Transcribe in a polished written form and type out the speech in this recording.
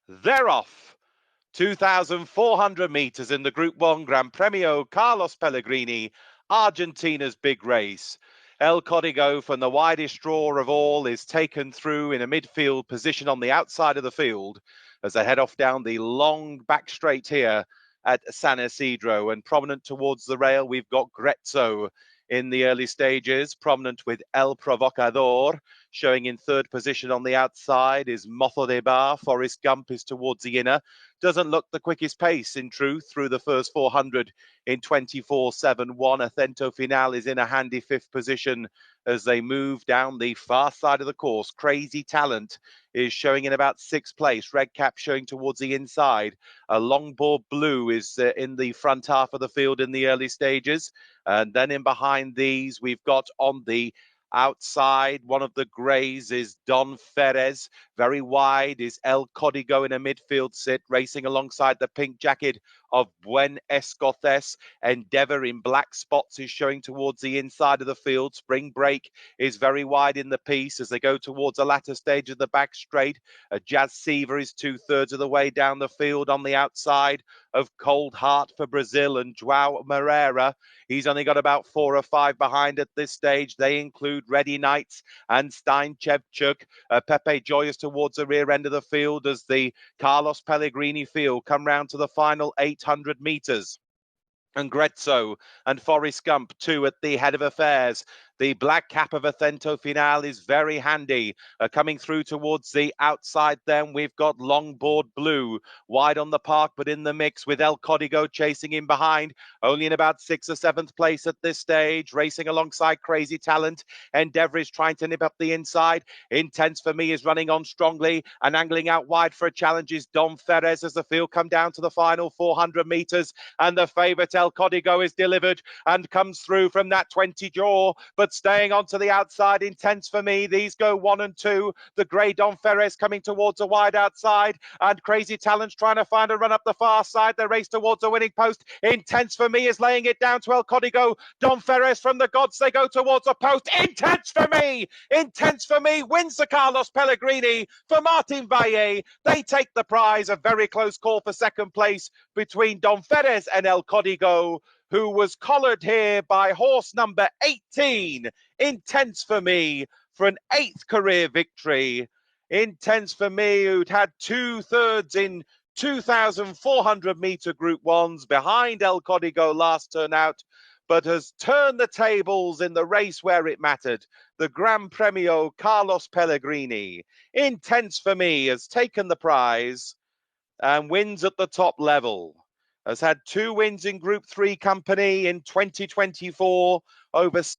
They're off. 2,400 meters in the Group 1 Gran Premio Carlos Pellegrini, Argentina's big race. El Codigo, from the widest draw of all, is taken through in a midfield position on the outside of the field as they head off down the long back straight here at San Isidro. And prominent towards the rail, we've got Grezzo in the early stages, prominent with El Provocador. Showing in third position on the outside is Mozo de Bar. Forrest Gump is towards the inner. Doesn't look the quickest pace, in truth, through the first 400 in 24.71. Acento Final is in a handy fifth position as they move down the far side of the course. Crazy Talent is showing in about sixth place. Red Cap showing towards the inside. A Longboard Blue is in the front half of the field in the early stages. And then in behind these, we've got on the outside, one of the greys is Don Ferez. Very wide is El Codigo in a midfield sit, racing alongside the pink jacket of Buen Escoces. Endeavour in black spots is showing towards the inside of the field. Spring Break is very wide in the piece as they go towards the latter stage of the back straight. Jazz Seaver is 2/3 of the way down the field on the outside of Cold Heart for Brazil and Joao Moreira. He's only got about 4 or 5 behind at this stage. They include Ready Knights and Steinchevchuk. Pepe Joy is towards the rear end of the field as the Carlos Pellegrini field come round to the final 800 meters. And Grezzo and Forrest Gump, too, at the head of affairs. The black cap of Acento Final is very handy. Coming through towards the outside then, we've got Longboard Blue, wide on the park, but in the mix with El Codigo chasing in behind, only in about 6th or 7th place at this stage, racing alongside Crazy Talent. Endeavour is trying to nip up the inside. Intense for Me is running on strongly, and angling out wide for a challenge is Don Ferez as the field come down to the final 400 metres, and the favourite El Codigo is delivered and comes through from that 20 jaw, but staying on to the outside. Intense for Me. These go 1 and 2. The grey Don Ferez coming towards a wide outside, and Crazy Talent's trying to find a run up the far side. They race towards the winning post. Intense for Me is laying it down to El Codigo. Don Ferez from the gods. They go towards the post. Intense for Me. Intense for Me wins the Carlos Pellegrini for Martín Valle. They take the prize. A very close call for second place between Don Ferez and El Codigo, who was collared here by horse number 18, Intense for Me, for an 8th career victory. Intense for Me, who'd had 2/3 in 2,400 meter Group 1s behind El Codigo last turn out, but has turned the tables in the race where it mattered. The Gran Premio Carlos Pellegrini. Intense for Me has taken the prize and wins at the top level. Has had 2 wins in Group 3 company in 2024 over